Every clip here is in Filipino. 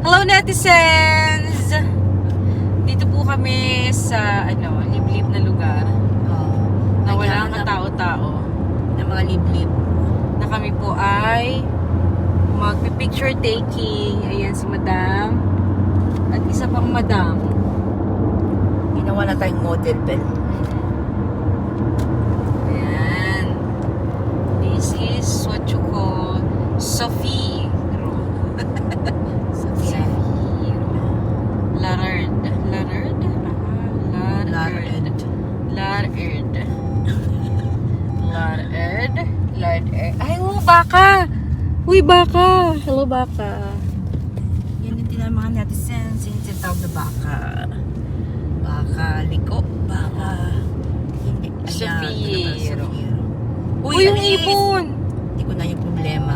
Hello netizens! Dito po kami sa liblib na lugar na walang katao-tao. Na mga liblib. Na kami po ay magpi-picture taking. Ayan si Madam. At isa pang Madam. Ginawa na tayong model bell. Ayan. This is what you call Sophie Road. Sophia. Larard. Ay, baka! Uy, baka! Hello, baka. Yan yung tinawag mga netizens. Yung tinatawag na baka. Baka, liko. Baka. Hindi. Sophia. Uy, Uy, yung alis! ibon! Hindi ko na yung problema.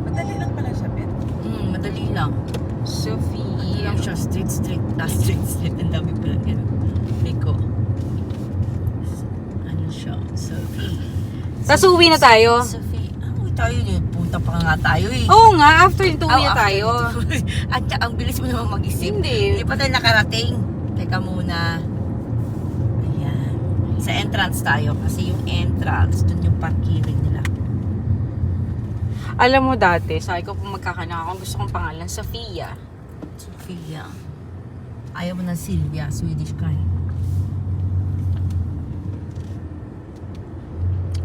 Madali lang pala siya, Ben. Madali lang. Sophie. Ano lang siya, street. Street. Ang dami pala yan. Liko. Ano siya? Sophie. Tapos uwi na tayo. Sophie. Uy, tayo yun. Punta pa nga tayo eh. Oo nga, after nito uwi na after tayo. At ang bilis mo naman mag-isip. Hindi. Hindi pa tayo nakarating. Teka muna. Ayan. Sa entrance tayo. Kasi yung entrance, dun yung parking nila. Alam mo dati, sabi ko kung magkakanak ako, gusto kong pangalan, Sophia. Sophia. Ayaw mo ng Sylvia, Swedish ka eh.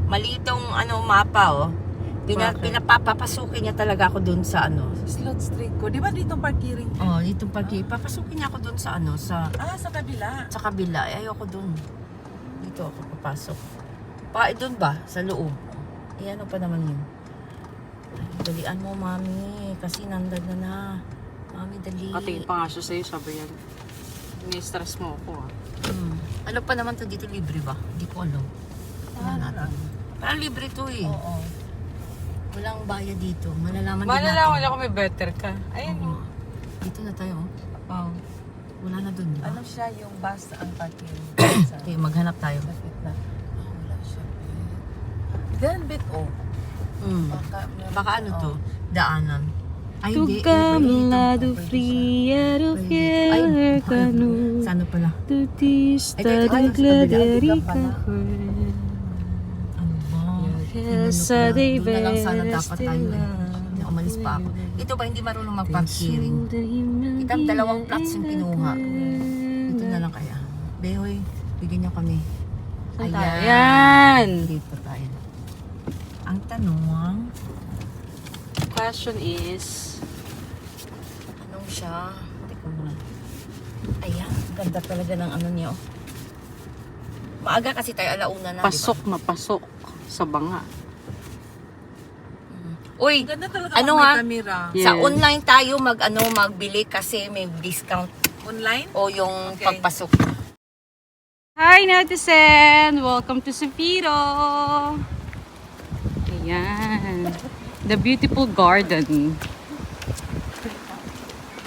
Mali itong mapa oh. Bakit? Pinapapapasukin niya talaga ako dun sa Slot Street ko. Di ba dito parkiring? Oh, itong parking. Papasukin niya ako dun sa Sa kabila. sa kabila. Ayoko dun. Dito ako papasok. Doon ba? Sa loob. Ano pa naman yun? Ay, dalian mo, mami. Kasi nandad na. Mami, dali. Katingin pa nga siya sa'yo, sabi yan. Ni-stress mo ako ah. Ano pa naman to dito? Libre ba? Hindi ko alam. Tingnan natin. Parang libre to eh. Oo. Walang bayad dito. Malalaman din Malalaman natin. ako may better ka. Ayun Oo. oh. Dito na tayo. Wow. Wala na dun, di ba? Ano siya yung bus ang parkiring? Okay, maghanap tayo. Bakit na? Wala siya. Then bit oh. Baka ano to? Daanan. Ay, Tu hindi. caminhado fria do cano. Sa ano pala? Tu tista Ay, do sa gladerica. Ano ba? Essa dei Doon na lang sana dapat tayo. vestila. Hindi, umalis pa ako. Ito ba, hindi marunong mag-parkiring. Kita, dalawang plots yung kinuha. Ito na lang kaya. Behoy, bigyan niyo kami. Ayan. Dito tayo. Ang tanong, Question is, anong siya? Teka muna. Ayan, ganda talaga ng niya. Oh. Maaga kasi tayo, alauna na. pasok na pasok sa banga. Diba? Uy, Ganda talaga Ano kung may nga? kamera. Yes. sa online tayo magbili kasi may discount Online? o yung Okay. pagpasok. Hi netizen! Welcome to Sefiro! Ayan. The beautiful garden.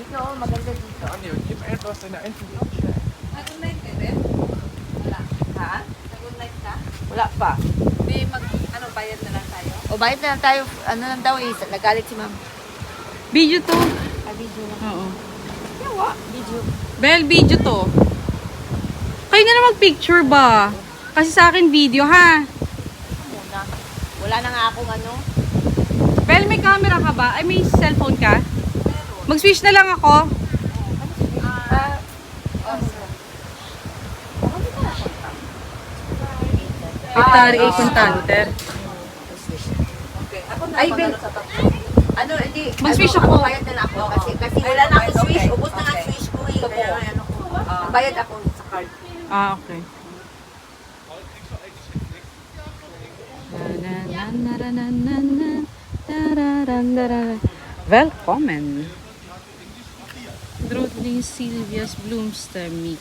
Dito, maganda dito. Nag-online ka rin? Wala. Ha? Nag-online ka? Wala pa. May bayad na lang tayo? O bayad na lang tayo. Ano lang daw eh. Nagalit si ma'am. Video to. Video lang. Oo. Yawa. Video. Bel, video to. Kayo na lang mag-picture ba? Kasi sa akin video ha. Muna. Wala na nga akong Bel, may camera ka ba? Ay, may cellphone ka? Mag-switch na lang ako. Atari A contactor. Okay. Ako na. Ay, ako Ben. na sa tatlo. Hindi. Mag-switch ako. ako. Bayad na lang ako. Kasi Okay, wala na akong okay. switch. Ubus na nga Okay. switch ko eh. Kaya ko. Bayad ako sa card. Ah, okay. Välkommen! Drottning Silvias Blomstersmyke.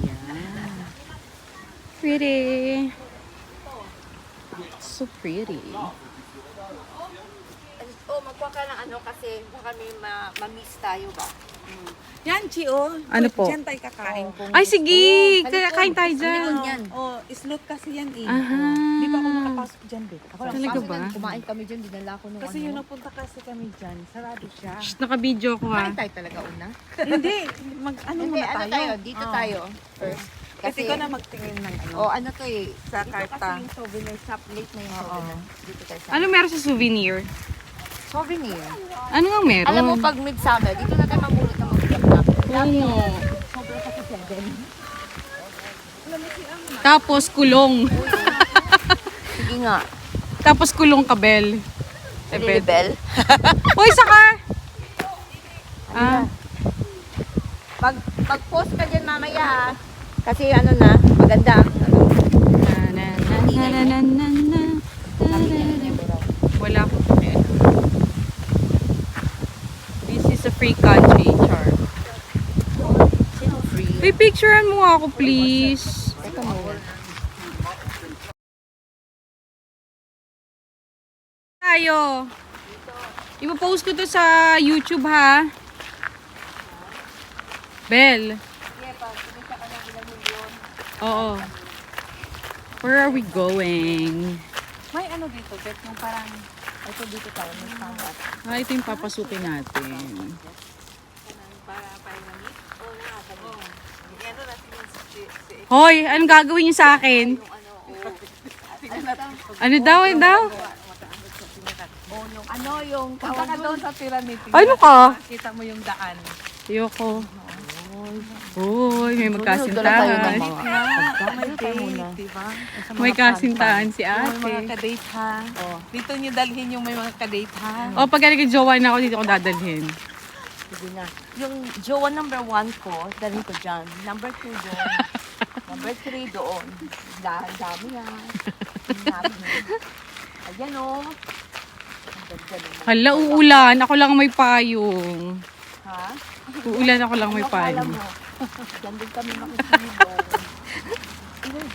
Ayan. Pretty. So pretty. Magkuha ka ng kasi baka may ma-miss tayo ba? Yan, Chio. Ano po? Diyan tayo kakain kung Ay, sige! Halika. Kain tayo dyan. Halika. Yan. Oh, slot kasi yan eh. Aha. Di ba ako nakapasok dyan, babe. Ako lang. Talaga ba? Kumain kami dyan, dinala ko nung Kasi yung napunta kasi kami dyan, sarado siya. Shh, naka-video ko ha. Kumain tayo talaga una. Hindi, ano Hindi, muna ano tayo? tayo? Dito Oo. tayo. First. Kasi ikaw na magtingin ng ano. Oh, ano to eh. Sa Dito karta. kasi yung souvenir shop. Late na yung Oo. souvenir. Dito tayo sa Ano meron sa souvenir? souvenir. Ano nga meron? Alam mo, pag midsummer, dito na tayo mamulot ng mga black. Oo. Sobra kasi 7. Tapos kulong. Sige nga. Tapos kulong kabel. Bell. Hoy, saka! Ah, Pag-post ka dyan mamaya ha. Kasi ano na, maganda. Ano, na, na, na, na, na, na. Wala ko. This is a free country, Char. sino free? Uy, picturean mo nga ako, please. Teka muna. Tayo. Ipopost ko to sa YouTube, ha? Bel. Oo. Where are we going? May ano dito, babe, yung parang, ito dito tayo, may pangkat. Ah, ito yung papasukin natin. Para painamit? Oo nga, ganun. Ano natin yung Hoy, anong gagawin niyo sa akin? Ano daw, ano daw? Oh, yung ano, yung Punta ka doon sa pyramid. Ano ka? Kita mo yung daan. Ayoko. Hoy, may tayo ng magkasintahan. mga May tayo muna. date, diba? Sa May mga kasintahan si Yung may mga ate. kadate ha. Oh. Dito nyo dalhin yung may mga kadate ha. O, pag nag-jowa na ako, dito ko dadalhin. Sige na. Yung jowa number 1 ko, dalhin ko dyan. Number 2 doon. Number 3 doon. Dami yan. Dami. Ayan o. Ang ganda naman. Hala, uulan. Ako lang may payong. Ha? Uulan, ako lang may Ano akala payong. mo? Diyan din kami makisilong.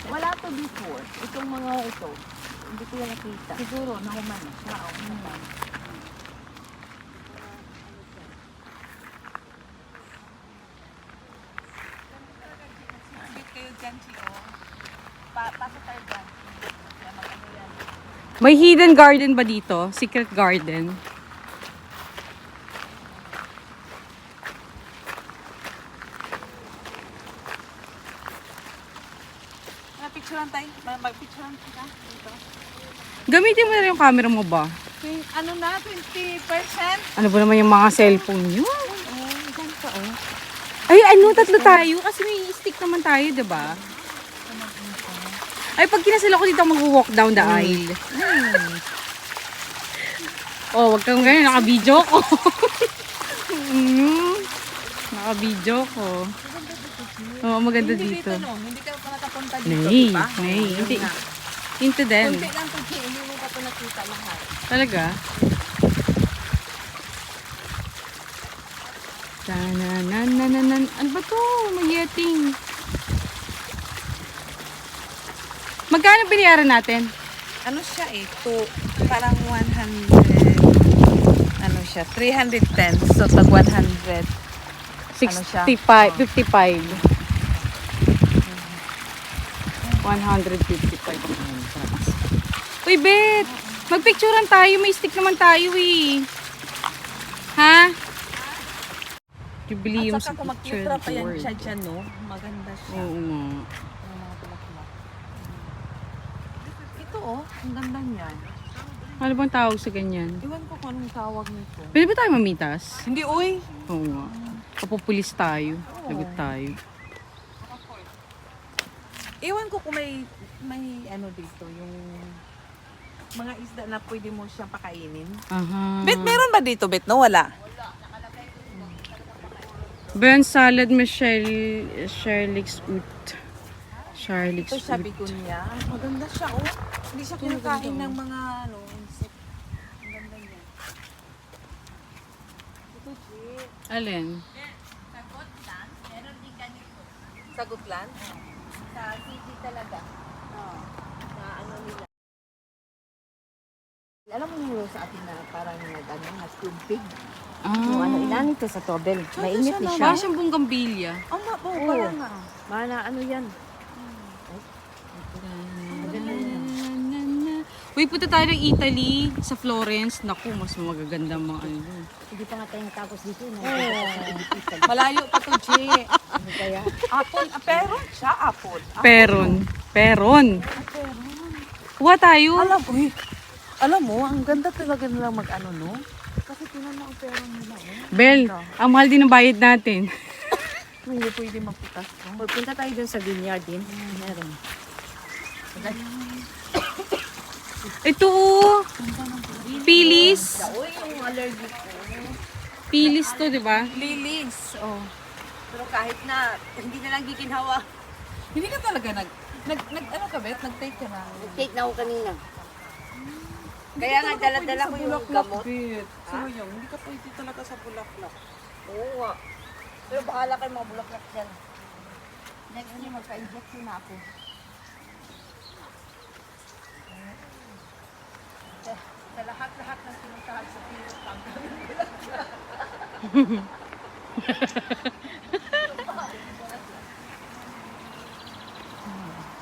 Wala to before. Itong mga ito. Hindi ko yan nakita. Siguro, nakuman na siya. Sweet kayo dyan, Chiko. Pasok tayo dyan. May hidden garden ba dito? Secret garden? Picturean tayo. Mag-picturean ka dito. Gamitin mo na rin yung camera mo ba? Ano na, 20%? Ano ba naman yung mga cellphone nyo? Diyan ka oh. Ay, ano, tatlo tayo. Kasi may stick naman tayo, diba? Ay, pag kinasal ako dito, mag-walk down the aisle. Oh, wag kang ganyan. Naka-video ko. Naka-video ko. Oo, maganda dito. No? Hindi ka pa nakapunta dito, Nay, diba? nay. Hindi. Into din. Kunti lang kung hindi mo pa ito nakita lahat. Talaga? Tananananan. Ano ba to? Magyeting. Magkano binayaran natin? Ano siya eh, parang 100, ano siya, 310. So, tag 100. 65, 55. 155. Uy, Bet! Magpicturean tayo. May stick naman tayo eh. Ha? Jubileum At sa saka kung picture mag-ultra pa yan board. siya dyan, no? Maganda siya. Oo nga. Yung mga bulaklak. Ito oh, ang ganda niyan. Ano bang tawag sa ganyan? Iwan ko kung anong tawag nito. Pwede ba tayo mamitas? Hindi, uy! Oo nga. Kapupulis tayo. Lagot tayo. Iwan ko kung may ano dito, yung mga isda na pwede mo siyang pakainin. Aha. Bet, meron ba dito, Bet? No, wala. Ben salad Michelle Charlix ut. Charlix Ito siya, ut. bigunya. Maganda siya, oh. Hindi siya kinakain ng mga, ano, insect. Ang ganda niya. Ito, Jit. Alin? Sagutlan? Sa city talaga. Na ano nila. Alam mo yung sa atin na parang na stone pig. Yung ano, ilan ito sa tobel. Mainit siya eh naman. siya. Parang siyang bunggambilya. Oh, Oo. parang nga. Mana ano yan? Uy, punta tayo ng Italy, sa Florence. Naku, mas magaganda mga ano. Hindi pa nga tayo natapos dito. Malayo pa to, G. Kaya, Apple, pero siya apple. Peron. Kuha tayo. Alam mo, ang ganda talaga nila mag-ano, no? Kasi tinan mo ang pera nila, eh. Bel, ang mahal din ng bayad natin. Hindi pwede maputas, no? punta tayo dun sa vineyard din. Meron. Ito oh. Pilis. Uy, yung allergic ko. Pilis to, di ba? Lilies, oh. Pero kahit na, hindi na lang giginhawa. Hindi ka talaga ano ka, Bet? Nag-take ka na. Take na ako kanina. Kaya nga, dala-dala ko yung gamot. Bet. Sayang, hindi ka pwede talaga sa bulaklak. Oo nga. Pero bahala kayo mga bulaklak dyan. Next year, magka-injection na ako. Sa lahat-lahat ng pinuntahan sa Pilos,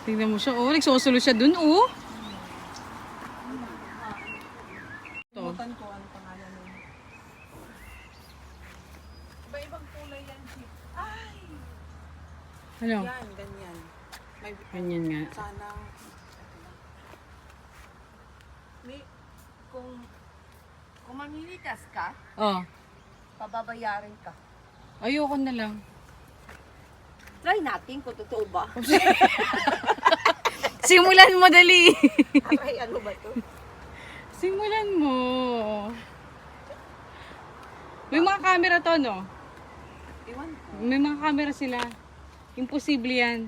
Tingnan mo siya, oh. Nagsusulo siya dun, oh. Kalimutan ko ano pangalan nun. Iba-ibang kulay yan, Chief. Ay! Ano? Yan, ganyan. May Ganyan nga. sana. May, Kung mamilitas ka, Oh. pababayarin ka. Ayoko na lang. Try natin kung totoo ba. Simulan mo, dali. Ay, ano ba to? Simulan mo. May mga camera to, no? Iwan ko. May mga camera sila. Imposible yan.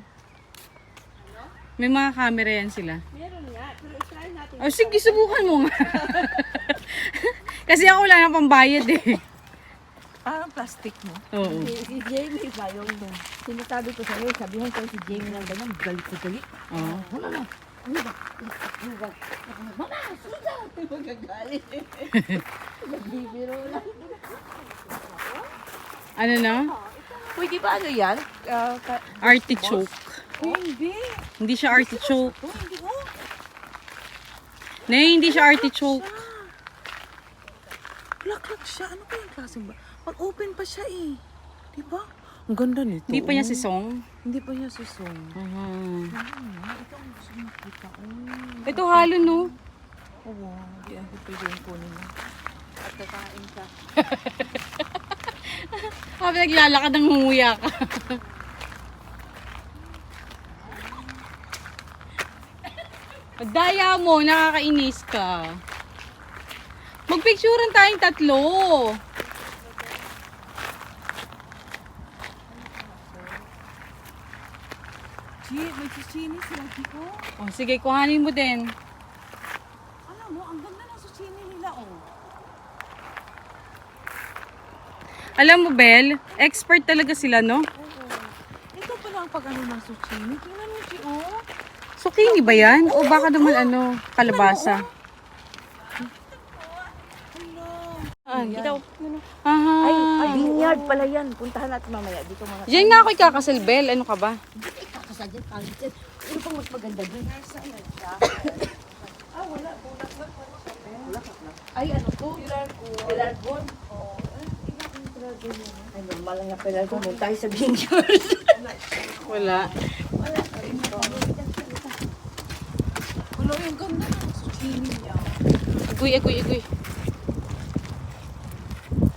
May mga camera yan sila. Meron nga, pero try natin. Oh, sige, subukan mo nga. Kasi ako wala nang pambayad eh. Parang plastic mo. Oo. Si Jamie ba yung sinasabi ko sa'yo, sabihan ko si Jamie ng ganyan, galit ko galit. Oo. Ano ba? Ano ba? Ano ba? Mama, susunod! Magagalit. Nagbibiro lang. Ano na? Pwede ba ano yan? Artichoke. Hindi. Hindi siya artichoke. Oh, hindi ko. Nay, hindi siya artichoke. Bulaklak siya. Ano kayang klase ba? Pag-open pa siya eh. Diba? Ang ganda nito. Hindi pa niya si Song. Hindi pa niya susong. Ito ang gusto makita. Ito halo, no? Oo. Hindi ako pwede yung kunin mo. At kakain ka. Habang naglalakad ng humuya ka. Daya mo, nakakainis ka. Magpicturean tayong tatlo. Chi, may sushini sila, Chico. Oh, sige, kuhanin mo din. Alam mo, ang ganda ng sushini nila, oh. Alam mo, Bel, expert talaga sila, no? Ito pala ang pag-ano ng sushini. Tingnan mo, Chi, oh. Zucchini ba yan? O baka naman ano, kalabasa? Dito. Ah, Vineyard pala yan. Puntahan natin mamaya. Dito mga Diyan nga ako ikakasal, Bel. Ano ka ba? kakasadyan. Ano pang mas maganda dun? Ay, ano to? Pelargon. Ay, normal lang na pelargon. Doon tayo sa vineyard. Wala. Wala, yung ganda ng sushini niya. Agoy.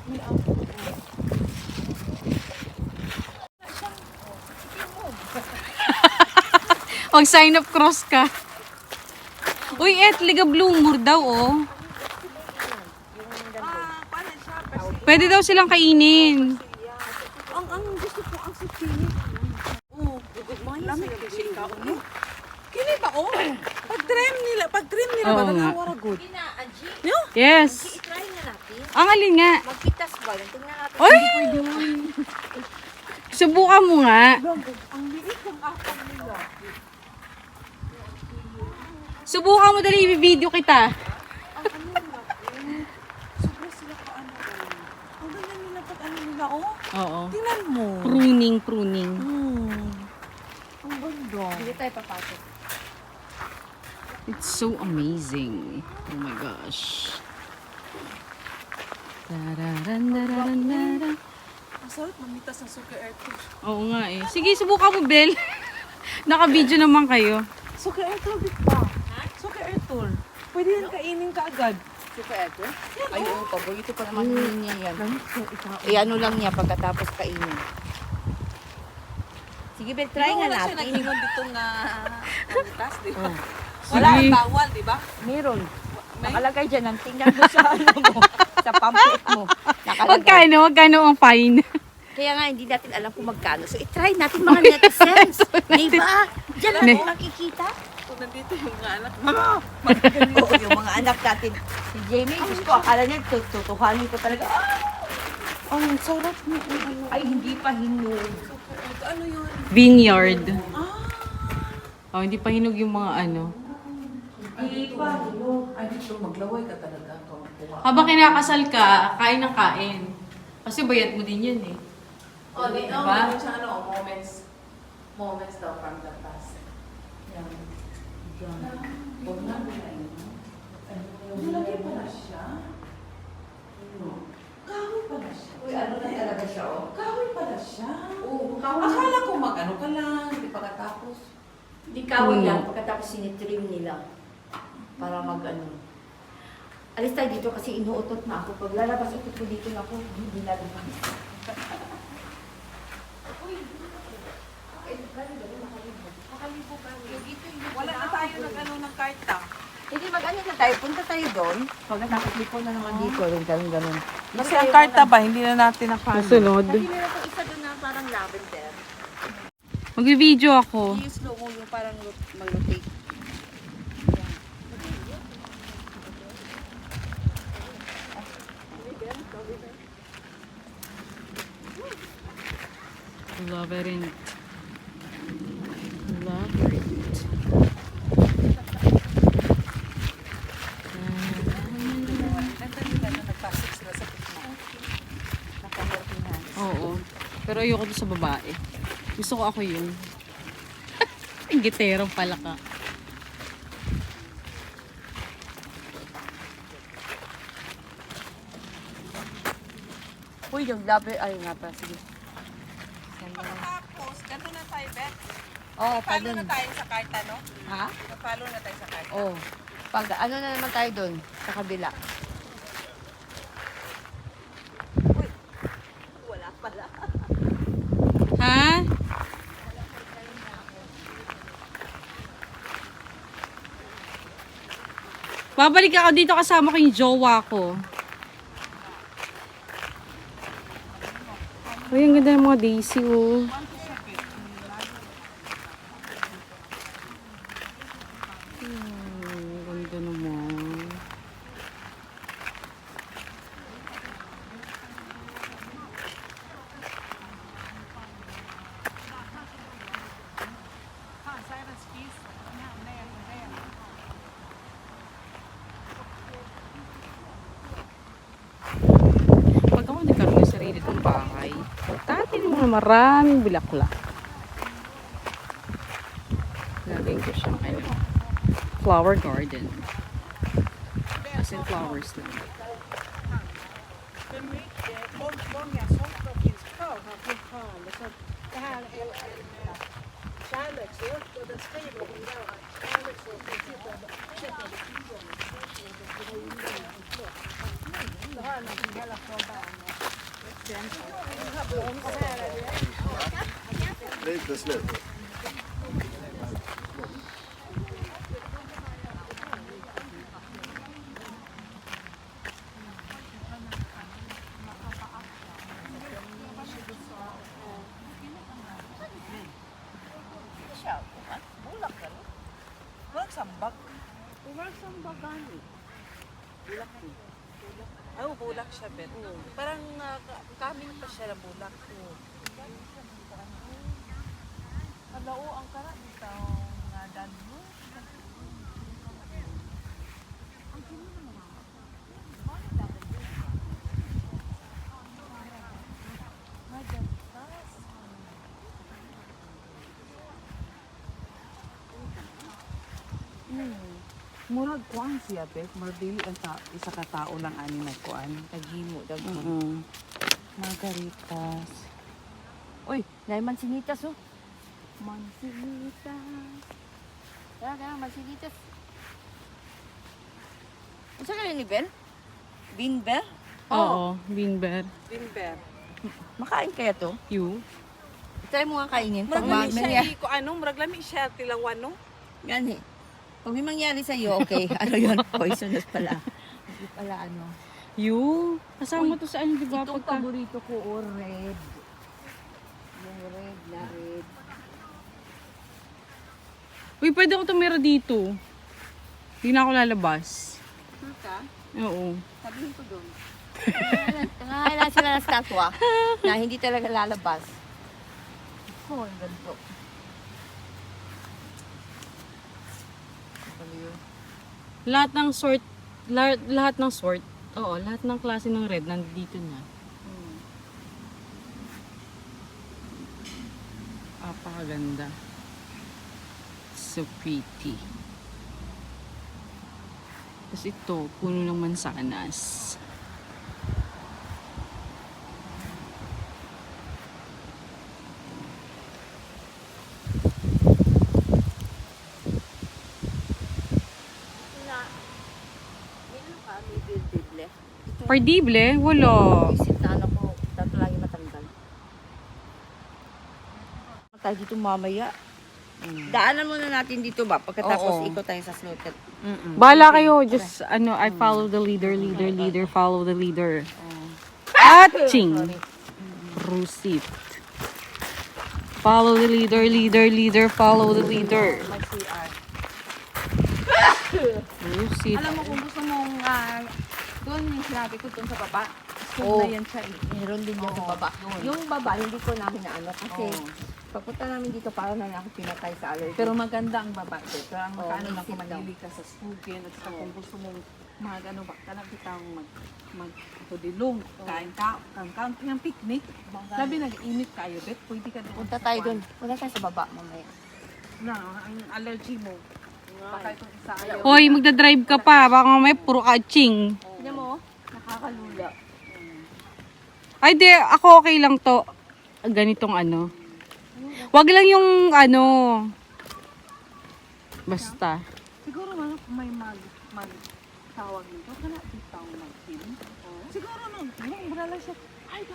May apple. Mag-sign up cross ka. Uy, Liga Bloomer daw, oh. Paano siya? Pwede daw silang kainin. Ang gusto ko, ang sushini. Oh, lamig kasi ikaw, no? Kini ba, oh? Pag-trim nila ba? Oo nga. Nagawara good. Angie, No? Yes. try na natin. Ang alin nga. Magpitas ba? Tingnan natin. Uy! Subukan mo nga. Ang liit ng apple nila. Subukan mo, dali, i-video kita. Sobra sila ka ano. Ang ganda nila pag ano nila, oh. Oo. Tingnan mo. Pruning. Ang ganda. Hindi tayo papasok. It's so amazing. Oh my gosh. Tararandararandaran. Masarap mamitas ng suka airport. Oo nga eh. Sige, subukan mo, Bel. Naka-video naman kayo. Suka airport ba? Suka airport. Pwede yan kainin ka agad. Super ito? Ay, oo, paborito pa naman niya yan. Ano lang niya pagkatapos kainin. Sige, Bel, try nga Wala siya natin. nag-ingon dito nga mamitas, di ba? Oh. Wala, Sige. bawal, di ba? Meron. May? Nakalagay dyan. Ang tingnan mo sa ano mo. Sa pamphlet mo. Nakalagay. Magkano ang fine? Kaya nga, hindi natin alam kung magkano. So, itry natin mga netizens. Diba? Diyan natin makikita. Kung nandito yung mga anak, Oo, yung mga anak natin. Si Jamie, gusto ko, akala niya, tutuhanin ko talaga. ang sarap niya. Ay, hindi pa hinog. Ano yun? Vineyard. Oh, hindi pa hinog yung mga ano. Hindi pa hinog. Ay, dito, maglaway ka talaga. Habang kinakasal ka, kain ng kain. Kasi bayad mo din yun eh. Oh, di, Diba? meron siyang ano, moments daw from the past. Yan. Yan. Nilagay pala siya. Kahoy pala siya. Uy, ano na talaga siya, oh? Kahoy pala siya. Oo, kahoy. Akala ko mag-ano ka lang, hindi pagkatapos. Hindi kahoy Puno. yan, pagkatapos sinitrim nila. Para mag-ano. Alis tayo dito kasi inuutot na ako. Pag lalabas utot ko dito na ako, hindi lalabas. Wala na tayo nag-ano ng karta. Hindi, mag-ano na tayo. Punta tayo doon. Pagkatapos lipo na naman dito. Ganun. Kasi ang karta ba, hindi na natin na-follow. Susunod. Kasi meron po isa doon na parang lavender. Mag-video ako. Yung slow mo yung parang mag-rotate. Labyrinth. Labyrinth. Nagpasok sila sa gitna. Oo. Pero ayoko doon sa babae. Gusto ko ako yun. Ang giterong pala ka. Uy, yung lavender. Ay nga pa, sige. Tapos, ganito na tayo, Beth. Oo, pa Follow doon. na tayo sa karta, no? Ha? Follow na tayo sa karta. Oo. Pag ano na naman tayo doon, sa kabila. Wala pala. Ha? Babalik ako dito kasama ko yung jowa ko. Uy, ang ganda ng mga daisy, oh. Ang ganda naman. Pag ako nagkaroon ng sarili kong bahay, tatin mo na maraming bulaklak. Lagay ko siyang ano, flower garden. As in flowers lang. Leave the slip. Walang sambak. Oh, bulak siya, Beth. Parang kaming pa siya na bulak. Hello, ang kara dito. Nga dan mo. Murag kuan siya, bet. Mardili ang isa ka tao lang ani na kuan. Naghimo, dagko. Margaritas. Uy, naay mansinitas oh. Mansinitas. Tara, mansinitas. Unsa ka ni Bel? Bean Bel? Oo, Binber. Bimber. Makain kaya to? You? Try mo nga kainin. Pag Murag lami mamaya, siya, ko ano, murag lami siya tilawan no. yan eh. Pag may mangyari sa'yo, okay. Ano yun? Poisonous pala. Hindi pala ano. You? Kasama to sa ano, di ba? Itong Pagka... paborito ko, oh, red. Yung red na red. Uy, pwede ako tumira dito. Hindi na ako lalabas. Sure ka? Oo. Sabihin ko doon. Tangahala sila ng statwa na hindi talaga lalabas. Oh, ang ganito. Lahat ng sort, lahat ng sort, oo, lahat ng klase ng red nandito na. Apakaganda. So pretty. Tapos ito, puno ng mansanas. Meron ka, may build-dible. Pardible? Wala. Visit na ano ko, dapat lagi matanggal. Tayo dito mamaya. Daanan muna natin dito ba? Pagkatapos Oo. ikot tayo sa slotet. Bahala kayo. Just, I follow the leader, follow the leader. Atching! Proceed. Follow the leader, follow the leader. May CR. Proceed. Alam mo kung gusto mong doon yung sinabi ko doon sa baba. Oo. Na yan siya eh. Meron din yung Oo, baba. yun. Yung baba, hindi ko namin na ano. Kasi Oo. pagpunta namin dito, para na ako pinatay sa allergy. Pero maganda ang baba doon. Pero ang Oo, makaano lang sit kung down. manili ka sa sugin at sa kung gusto mong ano ba, kanang kitang tudilong, kain ka, yung picnic. Sabi nag-init kayo, bet, pwede ka doon. Punta tayo doon. Punta tayo sa baba mamaya. Na, ang allergy mo. Baka itong isa ayaw. Hoy, magdadrive ka pa. Baka mamaya puro atching. Tignan mo, nakakalula. Ay, di. Ako okay lang to. Ganitong ano. Wag lang yung ano. Basta. Siguro man may tawag nito, kana bitaw mag-film. Siguro nung, wala lang siya, ay,